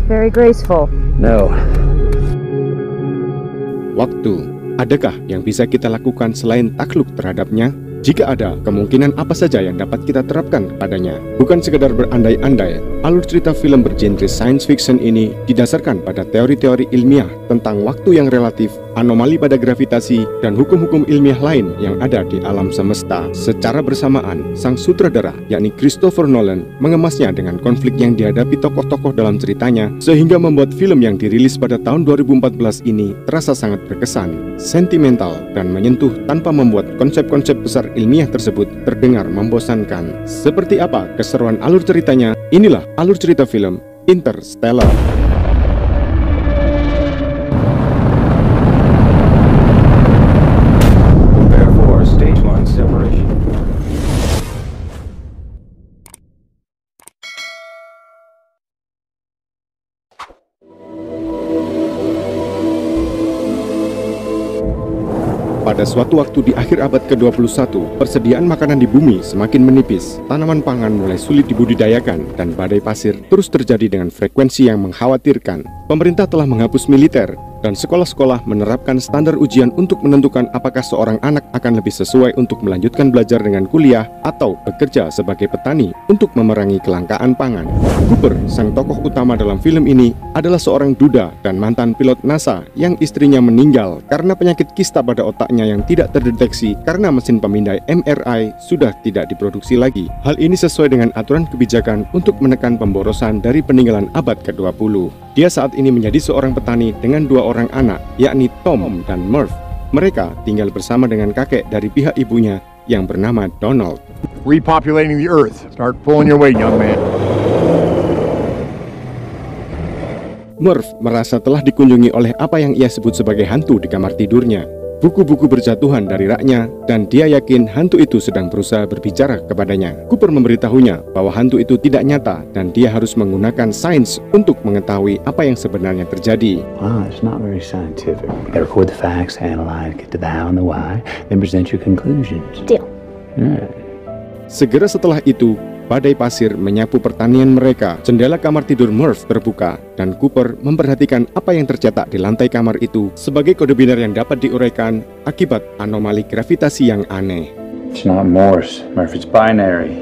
very graceful. No. Waktu, adakah yang bisa kita lakukan selain takluk terhadapnya? Jika ada, kemungkinan apa saja yang dapat kita terapkan padanya? Bukan sekedar berandai-andai, alur cerita film bergenre science fiction ini didasarkan pada teori-teori ilmiah tentang waktu yang relatif, anomali pada gravitasi, dan hukum-hukum ilmiah lain yang ada di alam semesta. Secara bersamaan, sang sutradara, yakni Christopher Nolan, mengemasnya dengan konflik yang dihadapi tokoh-tokoh dalam ceritanya, sehingga membuat film yang dirilis pada tahun 2014 ini terasa sangat berkesan, sentimental, dan menyentuh tanpa membuat konsep-konsep besar ilmiah tersebut terdengar membosankan. Seperti apa keseruan alur ceritanya? Inilah alur cerita film Interstellar. Prepare for stage 1 separation. Pada suatu waktu di akhir abad ke-21, persediaan makanan di bumi semakin menipis, tanaman pangan mulai sulit dibudidayakan, dan badai pasir terus terjadi dengan frekuensi yang mengkhawatirkan. Pemerintah telah menghapus militer, dan sekolah-sekolah menerapkan standar ujian untuk menentukan apakah seorang anak akan lebih sesuai untuk melanjutkan belajar dengan kuliah atau bekerja sebagai petani untuk memerangi kelangkaan pangan. Cooper, sang tokoh utama dalam film ini, adalah seorang duda dan mantan pilot NASA yang istrinya meninggal karena penyakit kista pada otaknya yang tidak terdeteksi karena mesin pemindai MRI sudah tidak diproduksi lagi. Hal ini sesuai dengan aturan kebijakan untuk menekan pemborosan dari peninggalan abad ke-20. Dia saat ini menjadi seorang petani dengan 2 orang anak, yakni Tom dan Murph. Mereka tinggal bersama dengan kakek dari pihak ibunya yang bernama Donald. Repopulating the Earth. Start pulling your weight, young man. Murph merasa telah dikunjungi oleh apa yang ia sebut sebagai hantu di kamar tidurnya. Buku-buku berjatuhan dari raknya, dan dia yakin hantu itu sedang berusaha berbicara kepadanya. Cooper memberitahunya bahwa hantu itu tidak nyata dan dia harus menggunakan sains untuk mengetahui apa yang sebenarnya terjadi. Wow, it's not very scientific. You gotta record the facts, analyze, get to the how and the why, then present your conclusions. Deal. Yeah. Segera setelah itu, badai pasir menyapu pertanian mereka. Jendela kamar tidur Murph terbuka, dan Cooper memperhatikan apa yang tercetak di lantai kamar itu sebagai kode biner yang dapat diuraikan akibat anomali gravitasi yang aneh. It's not Morse, Murph, it's binary.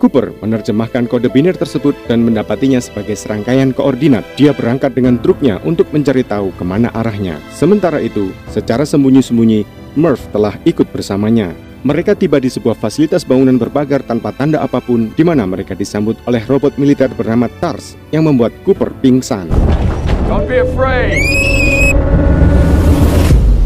Cooper menerjemahkan kode biner tersebut dan mendapatinya sebagai serangkaian koordinat. Dia berangkat dengan truknya untuk mencari tahu kemana arahnya. Sementara itu, secara sembunyi-sembunyi, Murph telah ikut bersamanya. Mereka tiba di sebuah fasilitas bangunan berpagar tanpa tanda apapun, di mana mereka disambut oleh robot militer bernama TARS yang membuat Cooper pingsan. Don't be afraid.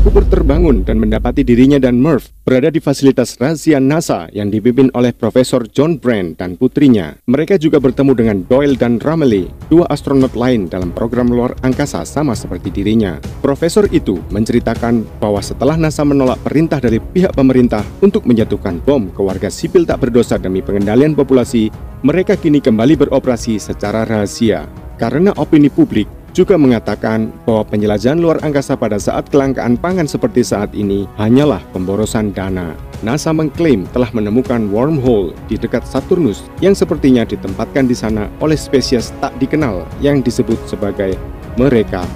Cooper terbangun dan mendapati dirinya dan Murph berada di fasilitas rahasia NASA yang dipimpin oleh Profesor John Brand dan putrinya. Mereka juga bertemu dengan Doyle dan Ramilly, 2 astronot lain dalam program luar angkasa sama seperti dirinya. Profesor itu menceritakan bahwa setelah NASA menolak perintah dari pihak pemerintah untuk menjatuhkan bom ke warga sipil tak berdosa demi pengendalian populasi, mereka kini kembali beroperasi secara rahasia. Karena opini publik juga mengatakan bahwa penjelajahan luar angkasa pada saat kelangkaan pangan seperti saat ini hanyalah pemborosan dana. NASA mengklaim telah menemukan wormhole di dekat Saturnus yang sepertinya ditempatkan di sana oleh spesies tak dikenal yang disebut sebagai mereka.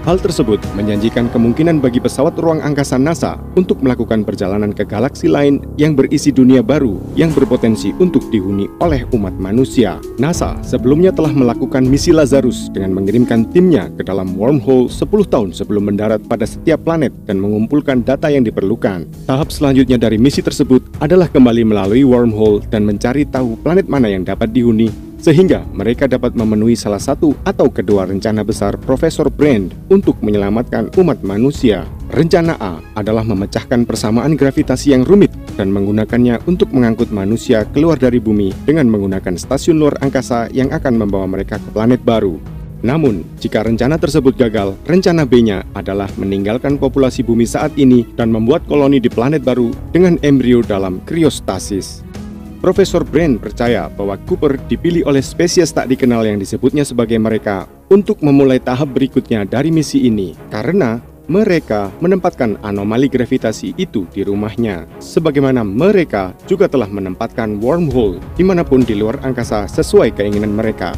Hal tersebut menjanjikan kemungkinan bagi pesawat ruang angkasa NASA untuk melakukan perjalanan ke galaksi lain yang berisi dunia baru yang berpotensi untuk dihuni oleh umat manusia. NASA sebelumnya telah melakukan misi Lazarus dengan mengirimkan timnya ke dalam wormhole 10 tahun sebelum mendarat pada setiap planet dan mengumpulkan data yang diperlukan. Tahap selanjutnya dari misi tersebut adalah kembali melalui wormhole dan mencari tahu planet mana yang dapat dihuni, sehingga mereka dapat memenuhi salah satu atau kedua rencana besar Profesor Brand untuk menyelamatkan umat manusia. Rencana A adalah memecahkan persamaan gravitasi yang rumit dan menggunakannya untuk mengangkut manusia keluar dari bumi dengan menggunakan stasiun luar angkasa yang akan membawa mereka ke planet baru. Namun, jika rencana tersebut gagal, rencana B-nya adalah meninggalkan populasi bumi saat ini dan membuat koloni di planet baru dengan embrio dalam kriostasis. Profesor Brand percaya bahwa Cooper dipilih oleh spesies tak dikenal yang disebutnya sebagai mereka untuk memulai tahap berikutnya dari misi ini, karena mereka menempatkan anomali gravitasi itu di rumahnya. Sebagaimana mereka juga telah menempatkan wormhole dimanapun di luar angkasa sesuai keinginan mereka.